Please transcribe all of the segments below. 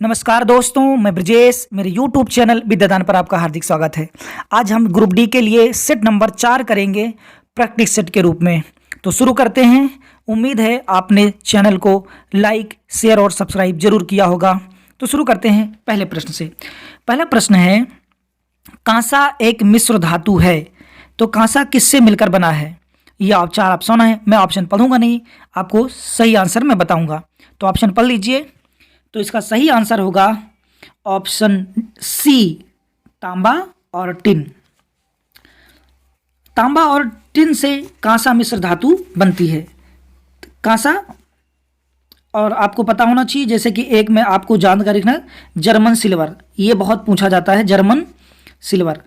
नमस्कार दोस्तों, मैं ब्रजेश। मेरे YouTube चैनल विद्यादान पर आपका हार्दिक स्वागत है। आज हम ग्रुप डी के लिए सेट नंबर 4 करेंगे प्रैक्टिस सेट के रूप में। तो शुरू करते हैं। उम्मीद है आपने चैनल को लाइक, शेयर और सब्सक्राइब जरूर किया होगा। तो शुरू करते हैं पहले प्रश्न से। पहला प्रश्न है, कांसा एक मिश्र धातु है, तो कांसा किससे मिलकर बना है? ये आप 4 ऑप्शन है। मैं ऑप्शन पढ़ूंगा नहीं, आपको सही आंसर मैं बताऊंगा। तो ऑप्शन पढ़ लीजिए। तो इसका सही आंसर होगा ऑप्शन सी, तांबा और टिन। तांबा और टिन से कांसा मिश्र धातु बनती है। कांसा, और आपको पता होना चाहिए, जैसे कि एक में आपको जानकारी रखना, जर्मन सिल्वर, ये बहुत पूछा जाता है, जर्मन सिल्वर।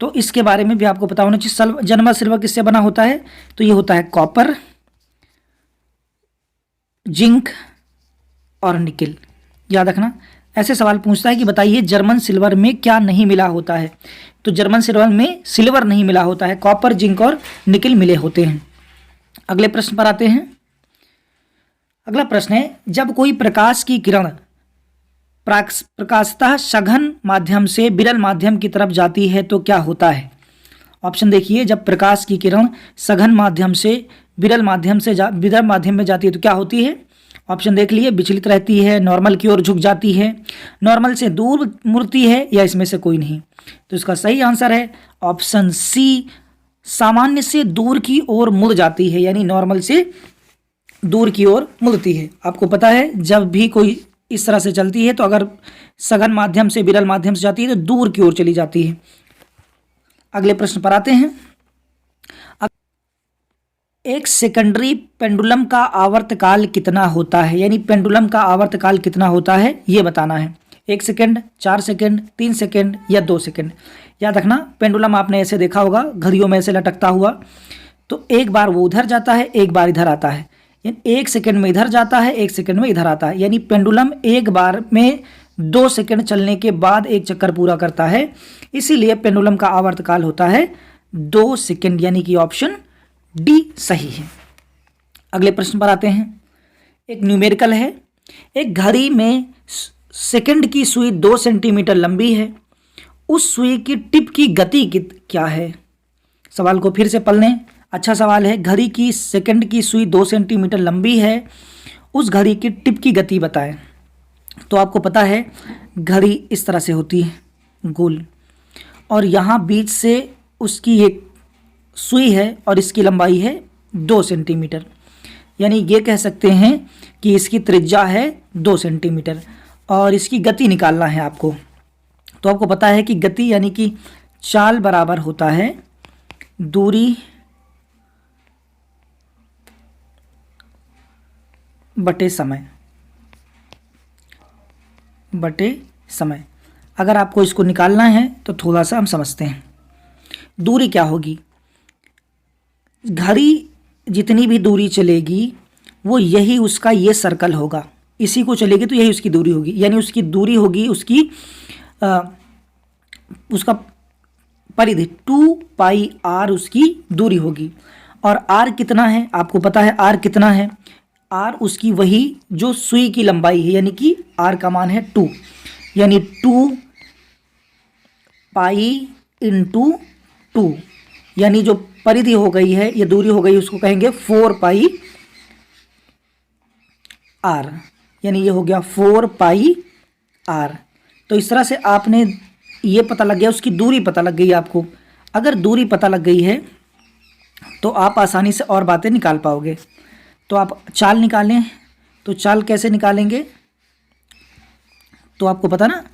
तो इसके बारे में भी आपको पता होना चाहिए। जर्मन सिल्वर किससे बना होता है? तो ये होता है कॉपर, जिंक और निकिल। याद रखना, ऐसे सवाल पूछता है कि बताइए जर्मन सिल्वर में क्या नहीं मिला होता है। तो जर्मन सिल्वर में सिल्वर नहीं मिला होता है, कॉपर, जिंक और निकिल मिले होते हैं। अगले प्रश्न पर आते हैं। अगला प्रश्न है, जब कोई प्रकाश की किरण प्रकाशतः सघन माध्यम से विरल माध्यम की तरफ जाती है तो क्या होता है? ऑप्शन देखिए। जब प्रकाश की किरण सघन माध्यम से विरल माध्यम में जाती है तो क्या होती है? ऑप्शन देख लिए। विचलित रहती है, नॉर्मल की ओर झुक जाती है, नॉर्मल से दूर मुड़ती है, या इसमें से कोई नहीं। तो इसका सही आंसर है ऑप्शन सी, सामान्य से दूर की ओर मुड़ जाती है, यानी नॉर्मल से दूर की ओर मुड़ती है। आपको पता है जब भी कोई इस तरह से चलती है तो अगर सघन माध्यम से विरल माध्यम से जाती है तो दूर की ओर चली जाती है। अगले प्रश्न पर आते हैं। एक सेकेंडरी पेंडुलम का आवर्तकाल कितना होता है? यानी पेंडुलम का आवर्तकाल कितना होता है ये बताना है। 1 सेकेंड, 4 सेकेंड, 3 सेकेंड या 2 सेकेंड। याद रखना, पेंडुलम आपने ऐसे देखा होगा, घड़ियों में ऐसे लटकता हुआ। तो एक बार वो उधर जाता है, एक बार इधर आता है। 1 सेकेंड में इधर जाता है, 1 सेकेंड में इधर आता है। यानी पेंडुलम एक बार में 2 सेकेंड चलने के बाद एक चक्कर पूरा करता है। इसीलिए पेंडुलम का आवर्तकाल होता है 2 सेकेंड, यानी कि ऑप्शन डी सही है। अगले प्रश्न पर आते हैं। एक न्यूमेरिकल है। एक घड़ी में सेकंड की सुई 2 सेंटीमीटर लंबी है। उस सुई की टिप की गति क्या है? सवाल को फिर से पढ़ लें। अच्छा सवाल है। घड़ी की सेकंड की सुई 2 सेंटीमीटर लंबी है, उस घड़ी की टिप की गति बताएं। तो आपको पता है घड़ी इस तरह से होती है, गोल, और यहाँ बीच से उसकी एक सुई है और इसकी लंबाई है 2 सेंटीमीटर। यानी ये कह सकते हैं कि इसकी त्रिज्या है 2 सेंटीमीटर और इसकी गति निकालना है आपको। तो आपको पता है कि गति यानी कि चाल बराबर होता है दूरी बटे समय। अगर आपको इसको निकालना है तो थोड़ा सा हम समझते हैं। दूरी क्या होगी? घड़ी जितनी भी दूरी चलेगी वो यही उसका ये सर्कल होगा, इसी को चलेगी तो यही उसकी दूरी होगी। यानी उसकी दूरी होगी उसका परिधि 2 पाई आर उसकी दूरी होगी। और आर कितना है आपको पता है? आर कितना है? आर उसकी वही जो सुई की लंबाई है, यानी कि आर का मान है 2, यानी 2 पाई इंटू 2, यानी जो परिधि हो गई है, ये दूरी हो गई, उसको कहेंगे 4 पाई आर, यानी ये हो गया 4 पाई आर। तो इस तरह से आपने ये पता लग गया, उसकी दूरी पता लग गई आपको। अगर दूरी पता लग गई है तो आप आसानी से और बातें निकाल पाओगे। तो आप चाल निकालें। तो चाल कैसे निकालेंगे? तो आपको पता ना,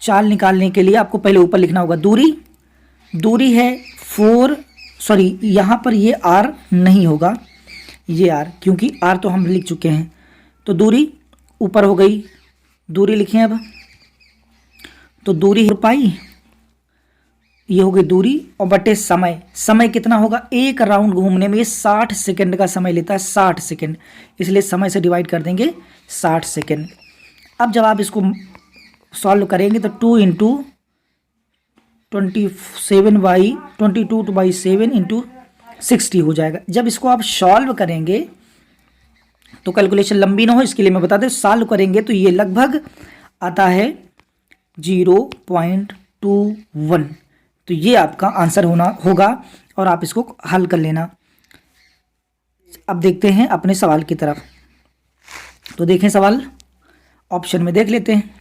चाल निकालने के लिए आपको पहले ऊपर लिखना होगा दूरी है 4, सॉरी यहाँ पर ये आर नहीं होगा, ये आर, क्योंकि आर तो हम लिख चुके हैं। तो दूरी ऊपर हो गई, दूरी लिखें अब। तो दूरी है पाई, ये हो गई दूरी, और बटे समय कितना होगा? एक राउंड घूमने में 60 सेकेंड का समय लेता है, 60 सेकेंड, इसलिए समय से डिवाइड कर देंगे 60 सेकेंड। अब जब आप इसको सॉल्व करेंगे तो 2 इंटू 22/7 इंटू 60 हो जाएगा। जब इसको आप सॉल्व करेंगे तो कैलकुलेशन लंबी ना हो इसके लिए मैं बता दें, सॉल्व करेंगे तो ये लगभग आता है 0.21। तो ये आपका आंसर होगा और आप इसको हल कर लेना। अब देखते हैं अपने सवाल की तरफ। तो देखें सवाल, ऑप्शन में देख लेते हैं।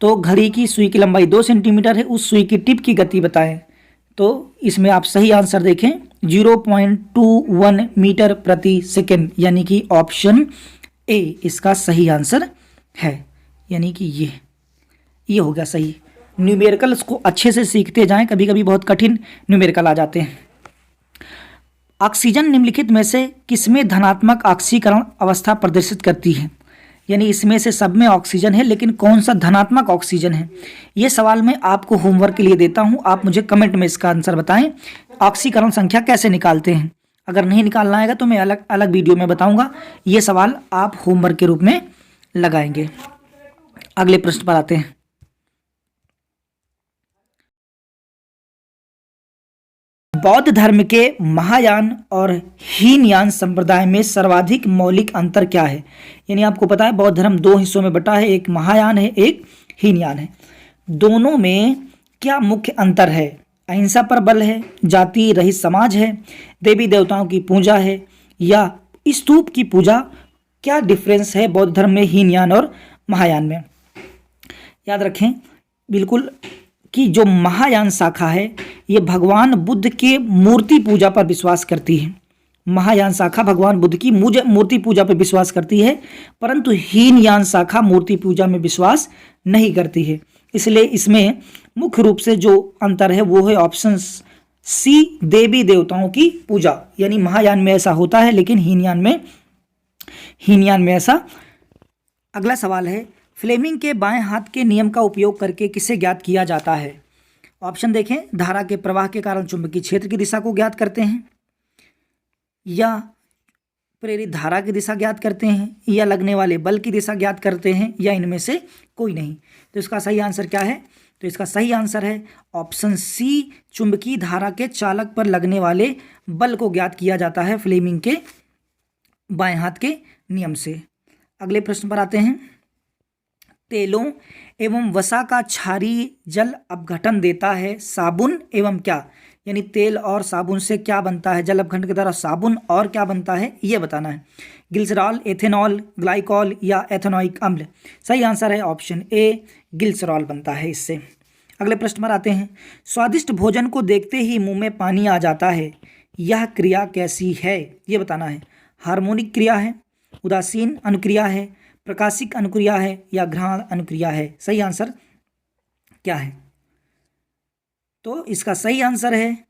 तो घड़ी की सुई की लंबाई 2 सेंटीमीटर है, उस सुई की टिप की गति बताएं। तो इसमें आप सही आंसर देखें 0.21 मीटर प्रति सेकेंड, यानी कि ऑप्शन ए इसका सही आंसर है। यानी कि ये हो गया सही। न्यूमेरिकल्स को अच्छे से सीखते जाएं, कभी कभी बहुत कठिन न्यूमेरिकल आ जाते हैं। ऑक्सीजन निम्नलिखित में से किसमें धनात्मक ऑक्सीकरण अवस्था प्रदर्शित करती है? यानी इसमें से सब में ऑक्सीजन है, लेकिन कौन सा धनात्मक ऑक्सीजन है? ये सवाल मैं आपको होमवर्क के लिए देता हूं, आप मुझे कमेंट में इसका आंसर बताएं। ऑक्सीकरण संख्या कैसे निकालते हैं? अगर नहीं निकालना आएगा तो मैं अलग अलग वीडियो में बताऊंगा। ये सवाल आप होमवर्क के रूप में लगाएंगे। अगले प्रश्न पर आते हैं। बौद्ध धर्म के महायान और हीनयान संप्रदाय में सर्वाधिक मौलिक अंतर क्या है? यानी आपको पता है बौद्ध धर्म 2 हिस्सों में बटा है, एक महायान है, एक हीनयान है। दोनों में क्या मुख्य अंतर है? अहिंसा पर बल है, जाति रहित समाज है, देवी देवताओं की पूजा है, या स्तूप की पूजा? क्या डिफरेंस है बौद्ध धर्म में हीनयान और महायान में? याद रखें बिल्कुल कि जो महायान शाखा है ये भगवान बुद्ध के मूर्ति पूजा पर विश्वास करती है। महायान शाखा भगवान बुद्ध की मूर्ति पूजा पर विश्वास करती है, परंतु हीनयान शाखा मूर्ति पूजा में विश्वास नहीं करती है। इसलिए इसमें मुख्य रूप से जो अंतर है वो है ऑप्शन सी, देवी देवताओं की पूजा। यानी महायान में ऐसा होता है, लेकिन हीनयान में ऐसा। अगला सवाल है, फ्लेमिंग के बाएं हाथ के नियम का उपयोग करके किसे ज्ञात किया जाता है? ऑप्शन देखें, धारा के प्रवाह के कारण चुंबकीय क्षेत्र की दिशा को ज्ञात करते हैं, या प्रेरित धारा की दिशा ज्ञात करते हैं, या लगने वाले बल की दिशा ज्ञात करते हैं, या इनमें से कोई नहीं। तो इसका सही आंसर क्या है? तो इसका सही आंसर है ऑप्शन सी, चुंबकीय धारा के चालक पर लगने वाले बल को ज्ञात किया जाता है फ्लेमिंग के बाएं हाथ के नियम से। अगले प्रश्न पर आते हैं। तेलों एवं वसा का क्षारीय जल अपघटन देता है साबुन एवं क्या? यानी तेल और साबुन से क्या बनता है? जल अपघटन के द्वारा साबुन और क्या बनता है ये बताना है। ग्लिसरॉल, एथेनॉल, ग्लाइकॉल या एथेनोइक अम्ल? सही आंसर है ऑप्शन ए, ग्लिसरॉल बनता है इससे। अगले प्रश्न पर आते हैं। स्वादिष्ट भोजन को देखते ही मुंह में पानी आ जाता है, यह क्रिया कैसी है ये बताना है। हार्मोनिक क्रिया है, उदासीन अनुक्रिया है, प्रकाशिक अनुक्रिया है, या घ्राण अनुक्रिया है? सही आंसर क्या है? तो इसका सही आंसर है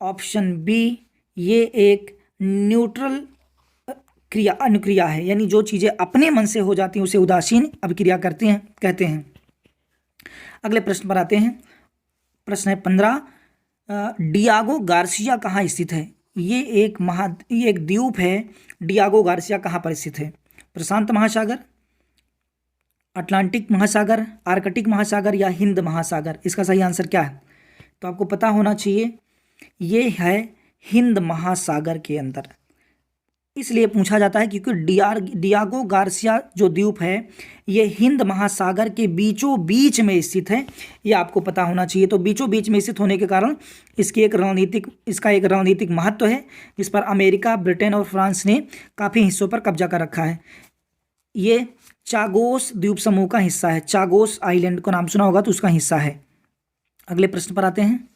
ऑप्शन बी, ये एक न्यूट्रल अनुक्रिया है। यानी जो चीज़ें अपने मन से हो जाती हैं उसे उदासीन अभिक्रिया कहते हैं। अगले प्रश्न पर आते हैं। प्रश्न है 15। डियागो गार्सिया कहाँ स्थित है? ये एक द्वीप है। डियागो गार्सिया कहाँ पर स्थित है? प्रशांत महासागर, अटलांटिक महासागर, आर्कटिक महासागर, या हिंद महासागर? इसका सही आंसर क्या है? तो आपको पता होना चाहिए ये है हिंद महासागर के अंदर। इसलिए पूछा जाता है क्योंकि डियागो गार्सिया जो द्वीप है ये हिंद महासागर के बीचों बीच में स्थित है, ये आपको पता होना चाहिए। तो बीचों बीच में स्थित होने के कारण इसका एक रणनीतिक महत्व है, जिस पर अमेरिका, ब्रिटेन और फ्रांस ने काफ़ी हिस्सों पर कब्जा कर रखा है। ये चागोस द्वीप समूह का हिस्सा है। चागोस आइलैंड को नाम सुना होगा तो उसका हिस्सा है। अगले प्रश्न पर आते हैं।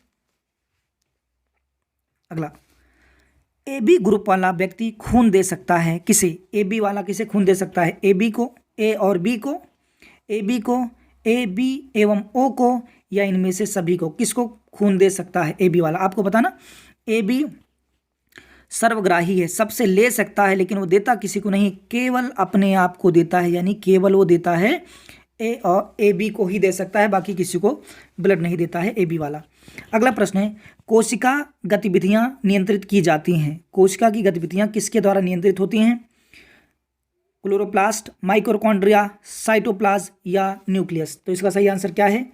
अगला, AB ग्रुप वाला व्यक्ति खून दे सकता है किसे? AB वाला किसे खून दे सकता है? AB को, A और B को, AB को, AB एवं O को, या इनमें से सभी को? किसको खून दे सकता है AB वाला? आपको पता ना, AB सर्वग्राही है, सबसे ले सकता है, लेकिन वो देता किसी को नहीं, केवल अपने आप को देता है। यानी केवल वो देता है A और AB को ही दे सकता है, बाकी किसी को ब्लड नहीं देता है AB वाला। अगला प्रश्न है, कोशिका गतिविधियां नियंत्रित की जाती हैं। कोशिका की गतिविधियां किसके द्वारा नियंत्रित होती हैं? क्लोरोप्लास्ट, माइटोकॉन्ड्रिया, साइटोप्लाज्म, या न्यूक्लियस? तो इसका सही आंसर क्या है?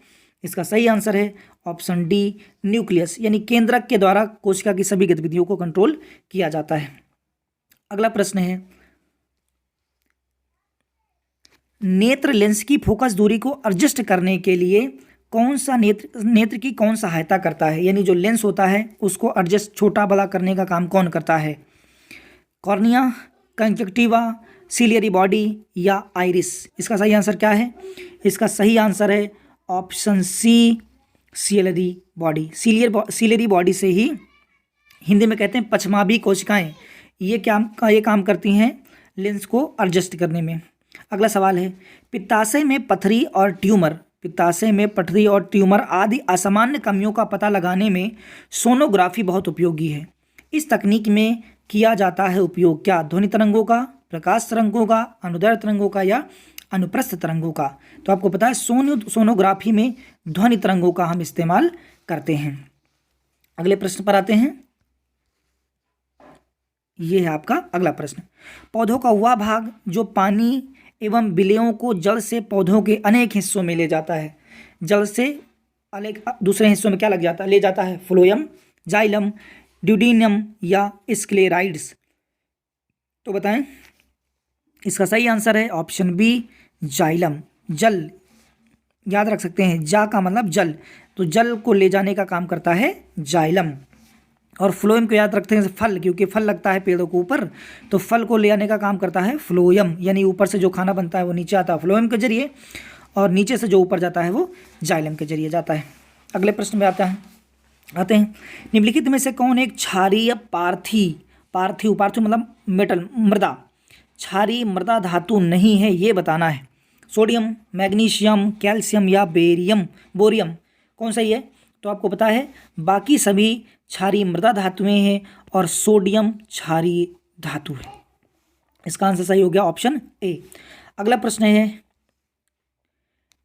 इसका सही आंसर है ऑप्शन डी, न्यूक्लियस। यानी केंद्रक के द्वारा कोशिका की सभी गतिविधियों को कंट्रोल किया जाता है। अगला प्रश्न है, नेत्र लेंस की फोकस दूरी को एडजस्ट करने के लिए कौन सा नेत्र की कौन सहायता करता है, यानी जो लेंस होता है उसको एडजस्ट छोटा बड़ा करने का काम कौन करता है? कॉर्निया, कंजक्टिवा, सिलियरी बॉडी या आइरिस? इसका सही आंसर क्या है? इसका सही आंसर है option C, ciliary body. Ciliary body से ही हिंदी में कहते हैं पछमाभी कोशिकाएं, ये काम करती हैं लेंस को एडजस्ट करने में। अगला सवाल है, पित्ताशय में पथरी और ट्यूमर आदि असामान्य कमियों का पता लगाने में सोनोग्राफी बहुत उपयोगी है। इस तकनीक में किया जाता है उपयोग क्या? ध्वनि तरंगों का, प्रकाश तरंगों का, अनुदैर्ध्य तरंगों का या अनुप्रस्थ तरंगों का? तो आपको पता है सोनोग्राफी में ध्वनि तरंगों का हम इस्तेमाल करते हैं। अगले प्रश्न पर आते हैं, ये है आपका अगला प्रश्न। पौधों का वह भाग जो पानी एवं विलयों को जड़ से पौधों के अनेक हिस्सों में ले जाता है, जड़ से अनेक दूसरे हिस्सों में क्या ले जाता है? फ्लोएम, जाइलम, ड्यूडिनम या स्क्लेराइड्स? तो बताएं। इसका सही आंसर है ऑप्शन बी, जाइलम। जल याद रख सकते हैं, जा का मतलब जल, तो जल को ले जाने का काम करता है जाइलम। और फ्लोएम को याद रखते हैं फल, क्योंकि फल लगता है पेड़ों के ऊपर, तो फल को ले आने का काम करता है फ्लोएम, यानी ऊपर से जो खाना बनता है वो नीचे आता है फ्लोएम के जरिए, और नीचे से जो ऊपर जाता है वो जाइलम के जरिए जाता है। अगले प्रश्न में आते हैं, निम्नलिखित में से कौन एक क्षारीय पार्थिव मतलब मेटल, मृदा, क्षारीय मृदा धातु नहीं है, ये बताना है। सोडियम, मैग्नीशियम, कैल्शियम या बोरियम कौन सही है? तो आपको पता है बाकी सभी क्षारीय मृदा धातुएं हैं और सोडियम क्षारीय धातु है। इसका आंसर सही हो गया ऑप्शन ए। अगला प्रश्न है,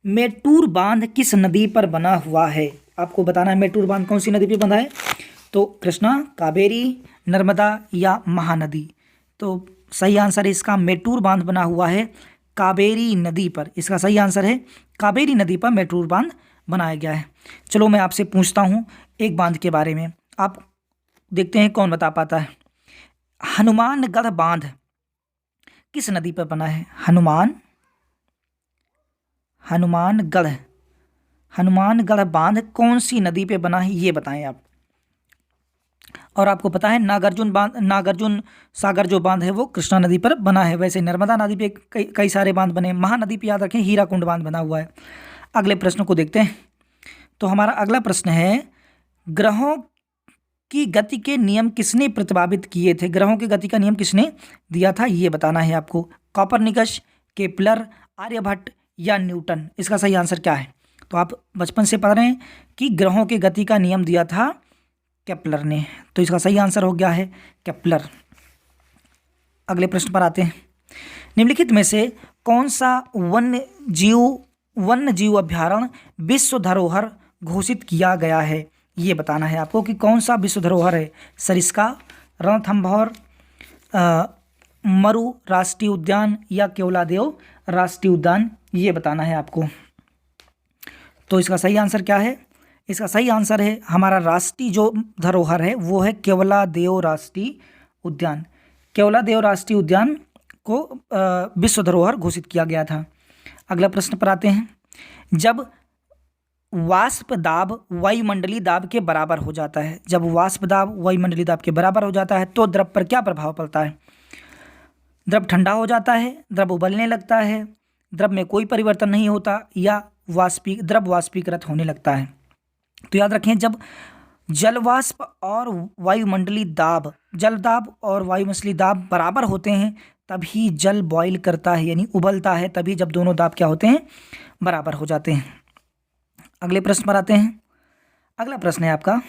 मेटूर बांध किस नदी पर बना हुआ है? आपको बताना है मेटूर बांध कौन सी नदी पर बंधा है? तो कृष्णा, कावेरी, नर्मदा या महानदी? तो सही आंसर है इसका, मेटूर बांध बना हुआ है कावेरी नदी पर। इसका सही आंसर है कावेरी नदी पर मेटूर बांध बनाया गया है। चलो मैं आपसे पूछता हूँ एक बांध के बारे में, आप देखते हैं कौन बता पाता है। हनुमानगढ़ बांध किस नदी पर बना है? हनुमानगढ़ बांध कौन सी नदी पे बना है, ये बताएं आप। और आपको पता है नागार्जुन सागर जो बांध है वो कृष्णा नदी पर बना है। वैसे नर्मदा नदी पे कई सारे बांध बने, महानदी पे याद रखें हीराकुंड बांध बना हुआ है। अगले प्रश्न को देखते हैं। तो हमारा अगला प्रश्न है, ग्रहों की गति के नियम किसने प्रतिपादित किए थे? ग्रहों की गति का नियम किसने दिया था, ये बताना है आपको। कॉपरनिकस, केपलर, आर्यभट्ट या न्यूटन? इसका सही आंसर क्या है? तो आप बचपन से पढ़ रहे हैं कि ग्रहों की गति का नियम दिया था केपलर ने, तो इसका सही आंसर हो गया है केपलर। अगले प्रश्न पर आते हैं, निम्नलिखित में से कौन सा वन्य जीव अभ्यारण्य विश्व धरोहर घोषित किया गया है, ये बताना है आपको कि कौन सा विश्व धरोहर है। सरिस्का, रणथंभौर, मरु राष्ट्रीय उद्यान या केवलादेव राष्ट्रीय उद्यान, ये बताना है आपको। तो इसका सही आंसर क्या है? इसका सही आंसर है हमारा राष्ट्रीय जो धरोहर है वो है केवलादेव राष्ट्रीय उद्यान। केवलादेव राष्ट्रीय उद्यान को विश्व धरोहर घोषित किया गया था। अगला प्रश्न पर आते हैं, जब वाष्प दाब वायुमंडलीय दाब के बराबर हो जाता है, जब वाष्प दाब वायुमंडलीय दाब के बराबर हो जाता है तो द्रव पर क्या प्रभाव पड़ता है? द्रव ठंडा हो जाता है, द्रव उबलने लगता है, द्रव में कोई परिवर्तन नहीं होता या द्रव वाष्पीकृत होने लगता है? तो याद रखें, जब जलवाष्प और वायुमंडलीय दाब, जल दाब और वायुमंडलीय दाब बराबर होते हैं तभी जल बॉयल करता है, यानी उबलता है, तभी जब दोनों दाब क्या होते हैं? बराबर हो जाते हैं। अगले प्रश्न पर आते हैं। अगला प्रश्न है आपका,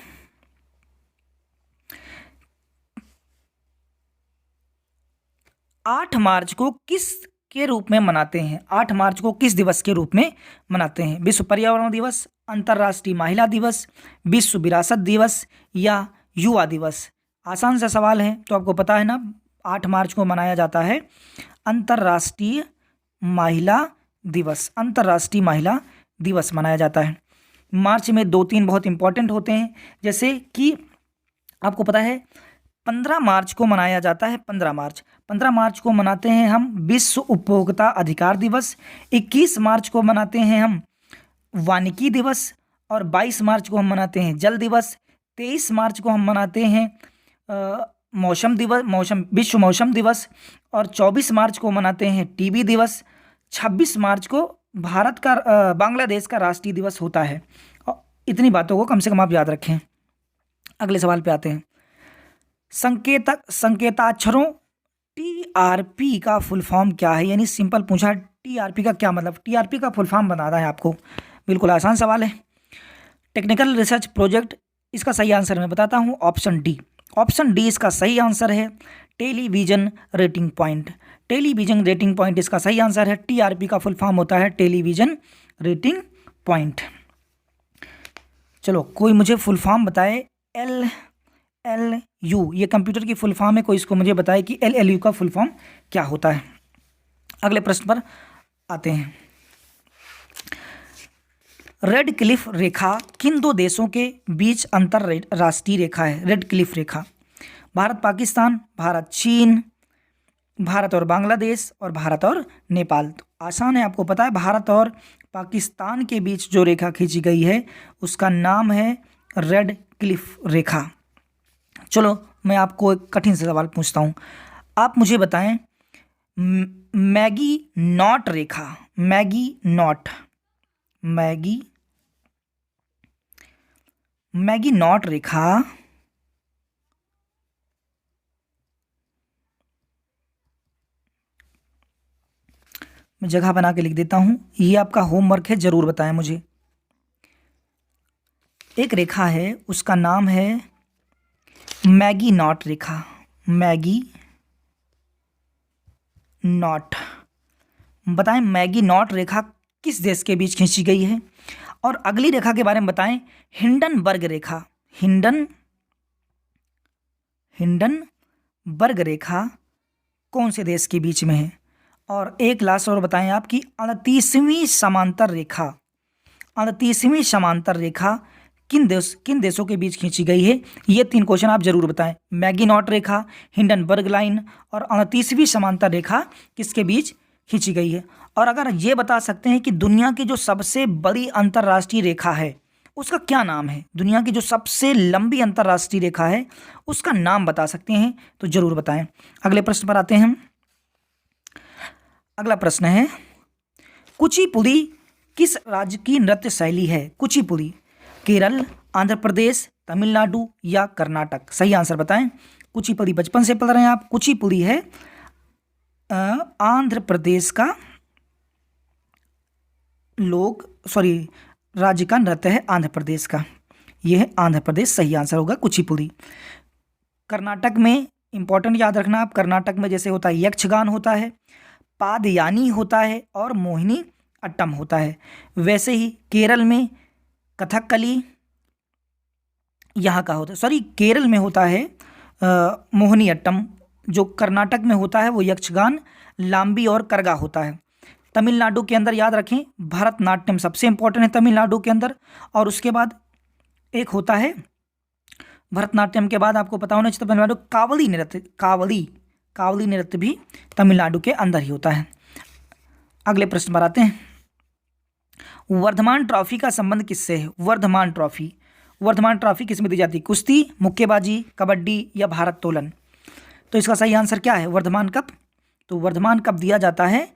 8 मार्च को किस के रूप में मनाते हैं? 8 मार्च को किस दिवस के रूप में मनाते हैं? विश्व पर्यावरण दिवस, अंतर्राष्ट्रीय महिला दिवस, विश्व विरासत दिवस या युवा दिवस? आसान सा सवाल है, तो आपको पता है ना 8 मार्च को मनाया जाता है अंतर्राष्ट्रीय महिला दिवस। अंतर्राष्ट्रीय महिला दिवस मनाया जाता है। मार्च में 2-3 बहुत इंपॉर्टेंट होते हैं, जैसे कि आपको पता है 15 मार्च को मनाया जाता है। 15 मार्च को मनाते हैं हम विश्व उपभोक्ता अधिकार दिवस। 21 मार्च को मनाते हैं हम वानिकी दिवस। और 22 मार्च को हम मनाते हैं जल दिवस। 23 मार्च को हम मनाते हैं मौसम दिवस, विश्व मौसम दिवस। और 24 मार्च को मनाते हैं टीबी दिवस। 26 मार्च को बांग्लादेश का राष्ट्रीय दिवस होता है। और इतनी बातों को कम से कम आप याद रखें। अगले सवाल पे आते हैं। संकेताक्षरों टीआरपी का फुल फॉर्म क्या है? यानी सिंपल पूछा, टीआरपी का क्या मतलब? टीआरपी का फुल फॉर्म बता रहा है आपको। बिल्कुल आसान सवाल है। टेक्निकल रिसर्च प्रोजेक्ट, इसका सही आंसर मैं बताता हूँ, ऑप्शन डी इसका सही आंसर है। Television rating point, television rating point इसका सही आंसर है। टीआरपी का फुल फॉर्म होता है टेलीविजन रेटिंग पॉइंट। चलो कोई मुझे फुल फॉर्म बताए। LLU ये कंप्यूटर की फुल फॉर्म है, कोई इसको मुझे बताए कि LLU का फुल फॉर्म क्या होता है। अगले प्रश्न पर आते हैं। रेड क्लिफ रेखा किन दो देशों के बीच अंतरराष्ट्रीय रेखा है? रेड क्लिफ रेखा भारत पाकिस्तान, भारत चीन, भारत और बांग्लादेश, और भारत और नेपाल। तो आसान है, आपको पता है भारत और पाकिस्तान के बीच जो रेखा खींची गई है उसका नाम है रेड क्लिफ रेखा। चलो मैं आपको एक कठिन सा सवाल पूछता हूँ, आप मुझे बताएं मैगी नॉट रेखा, मैगी नॉट रेखा मैं जगह बना के लिख देता हूं, ये आपका होमवर्क है, जरूर बताएं मुझे। एक रेखा है उसका नाम है मैगी नॉट रेखा, मैगी नॉट। बताएं मैगी नॉट रेखा किस देश के बीच खींची गई है? और अगली रेखा के बारे में बताएं हिंडनबर्ग रेखा, हिंडनबर्ग रेखा कौन से देश के बीच में है? और एक लास्ट और बताएं आपकी 38वीं समांतर रेखा किन देशों के बीच खींची गई है? ये 3 क्वेश्चन आप जरूर बताएं। मैगी नॉट रेखा, हिंडनबर्ग लाइन और 38वीं समांतर रेखा किसके बीच खींची गई है? और अगर ये बता सकते हैं कि दुनिया की जो सबसे बड़ी अंतर्राष्ट्रीय रेखा है उसका क्या नाम है? दुनिया की जो सबसे लंबी अंतर्राष्ट्रीय रेखा है उसका नाम बता सकते हैं तो जरूर बताएं। अगले प्रश्न पर आते हैं। अगला प्रश्न है कुचिपुड़ी किस राज्य की नृत्य शैली है? कुचिपुड़ी केरल, आंध्र प्रदेश, तमिलनाडु या कर्नाटक? सही आंसर बताएं। कुचिपुड़ी बचपन से पढ़ रहे हैं आप, कुचिपुड़ी है आंध्र प्रदेश का राज्य का नृत्य है, आंध्र प्रदेश का। यह है आंध्र प्रदेश, सही आंसर होगा कुचिपुड़ी। कर्नाटक में इंपॉर्टेंट याद रखना आप, कर्नाटक में जैसे होता है यक्षगान होता है, पादयानी होता है और मोहिनी अट्टम होता है। वैसे ही केरल में कथकली यहाँ का होता है, केरल में होता है मोहिनी अट्टम। जो कर्नाटक में होता है वो यक्षगान, लांबी और करगा होता है। तमिलनाडु के अंदर याद रखें भरतनाट्यम सबसे इंपॉर्टेंट है तमिलनाडु के अंदर। और उसके बाद एक होता है भरतनाट्यम के बाद आपको पता होना चाहिए तमिलनाडु कावली नृत्य भी तमिलनाडु के अंदर ही होता है। अगले प्रश्न पर आते हैं। वर्धमान ट्रॉफी का संबंध किससे है? वर्धमान ट्रॉफी किस में दी जाती है? कुश्ती, मुक्केबाजी, कबड्डी या भारोत्तोलन? तो इसका सही आंसर क्या है? वर्धमान कप। तो वर्धमान कप दिया जाता है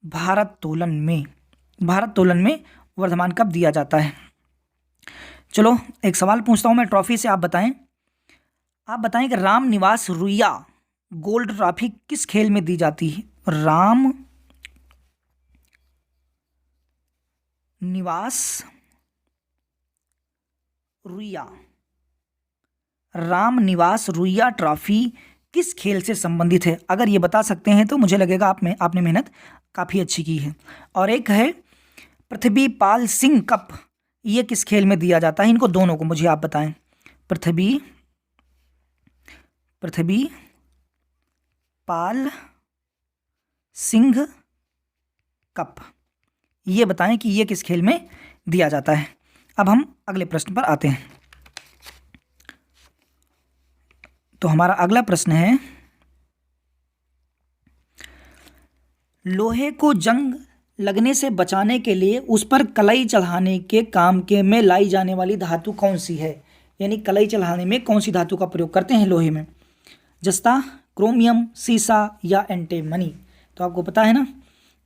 भारोत्तोलन में वर्धमान कप दिया जाता है। चलो एक सवाल पूछता हूं मैं ट्रॉफी से, आप बताएं कि राम निवास रुइया गोल्ड ट्रॉफी किस खेल में दी जाती है? राम निवास रुइया ट्रॉफी किस खेल से संबंधित है? अगर ये बता सकते हैं तो मुझे लगेगा आपने मेहनत काफ़ी अच्छी की है। और एक है पृथ्वीपाल सिंह कप, ये किस खेल में दिया जाता है? इनको दोनों को मुझे आप बताएं। पृथ्वीपाल सिंह कप, ये बताएं कि ये किस खेल में दिया जाता है। अब हम अगले प्रश्न पर आते हैं। तो हमारा अगला प्रश्न है, लोहे को जंग लगने से बचाने के लिए उस पर कलई चढ़ाने के काम के में लाई जाने वाली धातु कौन सी है? यानी कलई चढ़ाने में कौन सी धातु का प्रयोग करते हैं लोहे में? जस्ता, क्रोमियम, सीसा या एंटीमनी? तो आपको पता है ना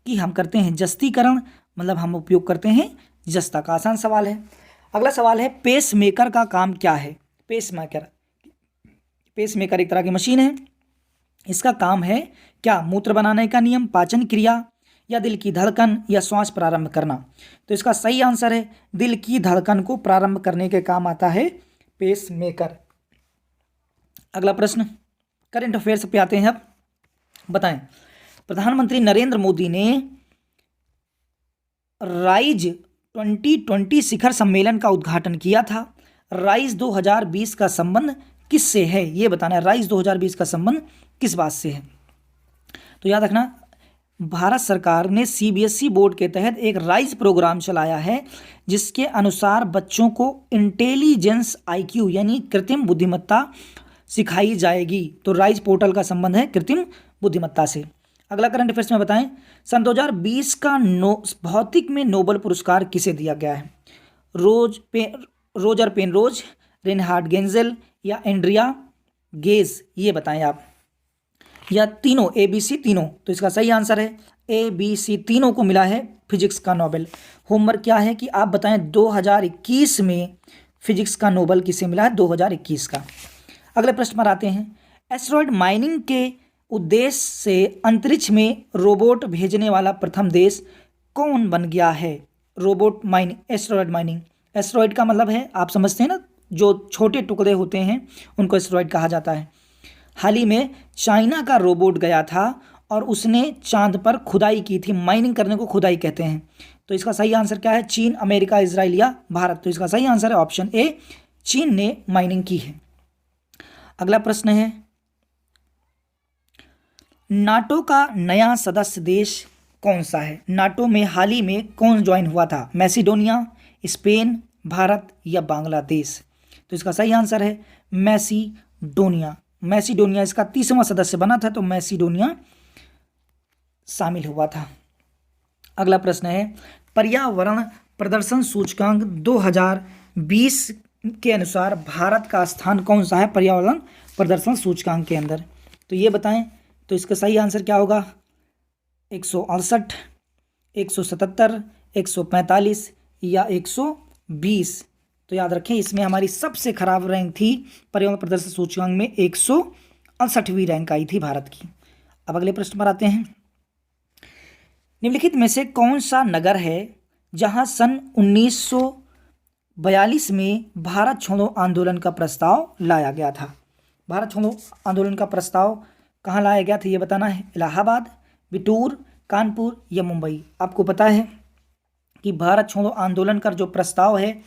कि हम करते हैं जस्तीकरण, मतलब हम उपयोग करते हैं जस्ता का। आसान सवाल है। अगला सवाल है, पेस मेकर का काम क्या है? पेस मेकर एक तरह की मशीन है। इसका काम है क्या? मूत्र बनाने का नियम, पाचन क्रिया, या दिल की धड़कन, या श्वास प्रारंभ करना? तो इसका सही आंसर है दिल की धड़कन को प्रारंभ करने के काम आता है पेस मेकर। अगला प्रश्न करंट अफेयर्स पे आते हैं। अब बताएं, प्रधानमंत्री नरेंद्र मोदी ने राइज 2020 शिखर सम्मेलन का उद्घाटन किया था। राइज 2020 का संबंध किससे है? ये बताना है। राइज 2020 का संबंध किस बात से है? तो याद रखना, भारत सरकार ने सीबीएसई बोर्ड के तहत एक राइज प्रोग्राम चलाया है, जिसके अनुसार बच्चों को इंटेलिजेंस आईक्यू यानी कृत्रिम बुद्धिमत्ता सिखाई जाएगी। तो राइज पोर्टल का संबंध है कृत्रिम बुद्धिमत्ता से। अगला करंट अफेयर्स में बताएं, सन 2020 का भौतिक में नोबेल पुरस्कार किसे दिया गया है? रोजर पेनरोज, रेनहार्ड गेंजेल या एंड्रिया गेज? ये बताएं आप, या तीनों, ABC तीनों? तो इसका सही आंसर है ABC तीनों को मिला है फिजिक्स का नोबेल। होमवर्क क्या है कि आप बताएं 2021 में फिजिक्स का नोबेल किसे मिला है? 2021 का। अगले प्रश्न पर आते हैं, एस्टेरॉयड माइनिंग के उद्देश्य से अंतरिक्ष में रोबोट भेजने वाला प्रथम देश कौन बन गया है? Robot mining, asteroid mining. Asteroid का मतलब है, आप समझते हैं ना, जो छोटे टुकड़े होते हैं उनको एस्टेरॉयड कहा जाता है। हाल ही में चाइना का रोबोट गया था और उसने चांद पर खुदाई की थी। माइनिंग करने को खुदाई कहते हैं। तो इसका सही आंसर क्या है? चीन, अमेरिका, इजराइल या भारत? तो इसका सही आंसर है ऑप्शन ए, चीन ने माइनिंग की है। अगला प्रश्न है, नाटो का नया सदस्य देश कौन सा है? नाटो में हाल ही में कौन ज्वाइन हुआ था? मैसिडोनिया, स्पेन, भारत या बांग्लादेश? तो इसका सही आंसर है मैसिडोनिया। मैसिडोनिया इसका 30वां सदस्य बना था, तो मैसिडोनिया शामिल हुआ था। अगला प्रश्न है, पर्यावरण प्रदर्शन सूचकांक 2020 के अनुसार भारत का स्थान कौन सा है पर्यावरण प्रदर्शन सूचकांक के अंदर? तो ये बताएं। तो इसका सही आंसर क्या होगा? 168, 177, 145 या 120? तो याद रखें, इसमें हमारी सबसे खराब रैंक थी पर्यावरण प्रदर्शन सूचकांक में, 168वीं रैंक आई थी भारत की। अब अगले प्रश्न पर आते हैं, निम्नलिखित में से कौन सा नगर है जहां सन 1942 में भारत छोड़ो आंदोलन का प्रस्ताव लाया गया था? भारत छोड़ो आंदोलन का प्रस्ताव कहाँ लाया गया था ये बताना है। इलाहाबाद, बिठूर, कानपुर या मुंबई? आपको पता है कि भारत छोड़ो आंदोलन का जो प्रस्ताव है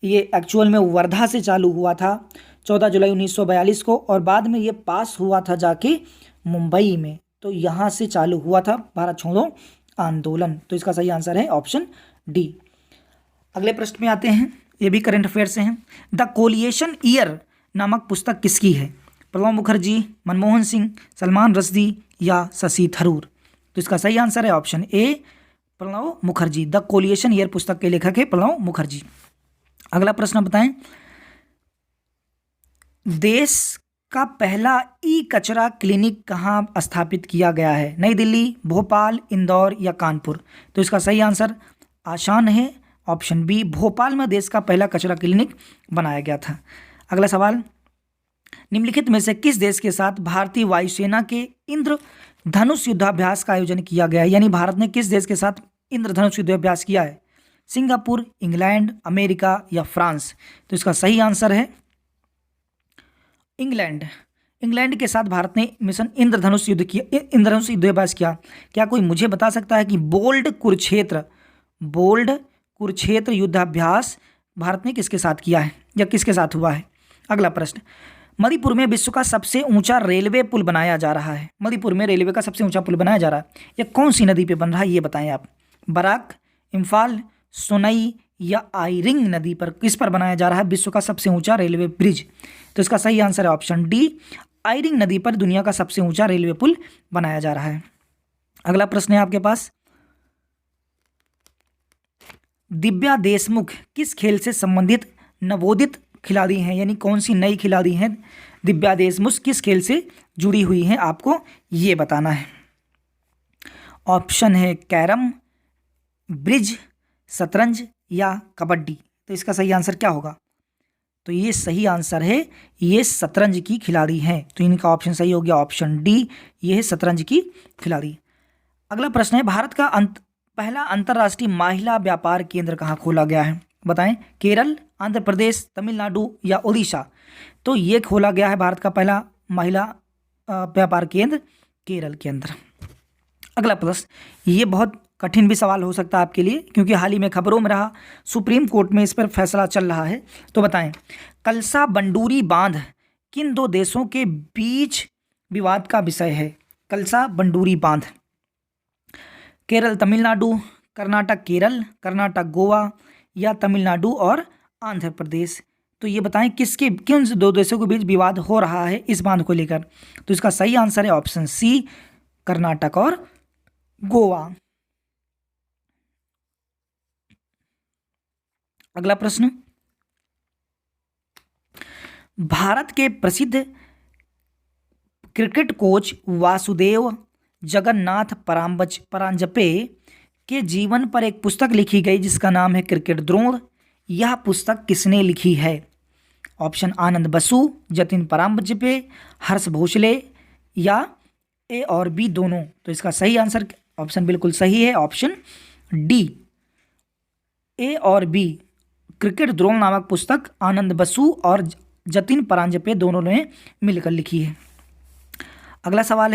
ये एक्चुअल में वर्धा से चालू हुआ था 14 जुलाई 1942 को, और बाद में ये पास हुआ था जाके मुंबई में। तो यहाँ से चालू हुआ था भारत छोड़ो आंदोलन। तो इसका सही आंसर है ऑप्शन डी। अगले प्रश्न में आते हैं, ये भी करंट अफेयर से हैं। द कोलिएशन ईयर नामक पुस्तक किसकी है? प्रणब मुखर्जी, मनमोहन सिंह, सलमान रश्दी या शशि थरूर? तो इसका सही आंसर है option A, Pranab Mukherjee. The coalition year पुस्तक के लेखक है प्रणब मुखर्जी। अगला प्रश्न बताएं, देश का पहला ई कचरा क्लिनिक कहाँ स्थापित किया गया है? नई दिल्ली, भोपाल, इंदौर या कानपुर? तो इसका सही आंसर आसान है ऑप्शन बी, भोपाल में देश का पहला कचरा क्लिनिक बनाया गया था। अगला सवाल, निम्नलिखित में से किस देश के साथ भारतीय वायुसेना के इंद्रधनुष युद्धाभ्यास का आयोजन किया गया है? यानी भारत ने किस देश के साथ इंद्रधनुष युद्धाभ्यास किया है? सिंगापुर, इंग्लैंड, अमेरिका या फ्रांस? तो इसका सही आंसर है इंग्लैंड। इंग्लैंड के साथ भारत ने मिशन इंद्रधनुष युद्धाभ्यास किया। क्या कोई मुझे बता सकता है कि बोल्ड कुरुक्षेत्र युद्धाभ्यास भारत ने किसके साथ किया है या किसके साथ हुआ है? अगला प्रश्न, मणिपुर में विश्व का सबसे ऊंचा रेलवे पुल बनाया जा रहा है। मणिपुर में रेलवे का सबसे ऊंचा पुल बनाया जा रहा है, यह कौन सी नदी पे बन रहा है ये बताएं आप? बराक, इम्फाल, सोनई या आयरिंग नदी पर किस पर बनाया जा रहा है विश्व का सबसे ऊंचा रेलवे ब्रिज? तो इसका सही आंसर है ऑप्शन डी, आयरिंग नदी पर दुनिया का सबसे ऊंचा रेलवे पुल बनाया जा रहा है। अगला प्रश्न है आपके पास, दिव्या देशमुख किस खेल से संबंधित नवोदित खिलाड़ी हैं? यानी कौन सी नई खिलाड़ी हैं दिव्या देशमुख, किस खेल से जुड़ी हुई हैं, आपको ये बताना है। ऑप्शन है कैरम, ब्रिज, शतरंज या कबड्डी। तो इसका सही आंसर क्या होगा? तो ये सही आंसर है, ये शतरंज की खिलाड़ी हैं। तो इनका ऑप्शन सही हो गया ऑप्शन डी, ये है शतरंज की खिलाड़ी। अगला प्रश्न है, भारत का पहला अंतर्राष्ट्रीय महिला व्यापार केंद्र कहाँ खोला गया है? बताएं, केरल, आंध्र प्रदेश, तमिलनाडु या उड़ीसा? तो ये खोला गया है भारत का पहला महिला व्यापार केंद्र केरल के अंदर। अगला प्रश्न, ये बहुत कठिन भी सवाल हो सकता है आपके लिए, क्योंकि हाल ही में खबरों में रहा, सुप्रीम कोर्ट में इस पर फैसला चल रहा है। तो बताएं, कलसा बंडूरी बांध किन दो देशों के बीच विवाद का विषय है? कलसा बंडूरी बांध, केरल तमिलनाडु, कर्नाटक केरल, कर्नाटक गोवा या तमिलनाडु और आंध्र प्रदेश? तो ये बताएं किन दो देशों के बीच विवाद हो रहा है इस बांध को लेकर? तो इसका सही आंसर है ऑप्शन सी, कर्नाटक और गोवा। अगला प्रश्न, भारत के प्रसिद्ध क्रिकेट कोच वासुदेव जगन्नाथ परांजपे के जीवन पर एक पुस्तक लिखी गई जिसका नाम है क्रिकेट द्रोण। यह पुस्तक किसने लिखी है? ऑप्शन आनंद बसु, जतिन परांजपे, हर्ष भोसले या ए और बी दोनों? तो इसका सही आंसर ऑप्शन बिल्कुल सही है, ऑप्शन डी, ए और बी। क्रिकेट द्रोण नामक पुस्तक आनंद बसु और जतिन परांजपे दोनों ने मिलकर लिखी है। अगला सवाल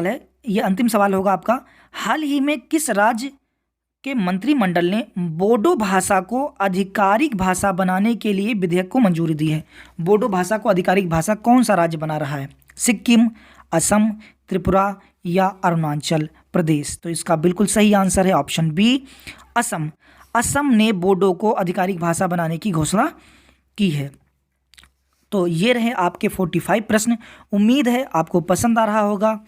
है, यह अंतिम सवाल होगा आपका। हाल ही में किस राज्य के मंत्रिमंडल ने बोडो भाषा को आधिकारिक भाषा बनाने के लिए विधेयक को मंजूरी दी है? बोडो भाषा को आधिकारिक भाषा कौन सा राज्य बना रहा है? सिक्किम, असम, त्रिपुरा या अरुणाचल प्रदेश? तो इसका बिल्कुल सही आंसर है ऑप्शन बी, असम। असम ने बोडो को आधिकारिक भाषा बनाने की घोषणा की है। तो ये रहे आपके 45 प्रश्न। उम्मीद है आपको पसंद आ रहा होगा।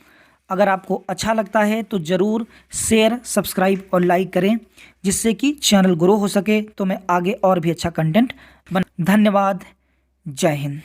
अगर आपको अच्छा लगता है तो ज़रूर शेयर, सब्सक्राइब और लाइक करें, जिससे कि चैनल ग्रो हो सके, तो मैं आगे और भी अच्छा कंटेंट धन्यवाद। जय हिंद।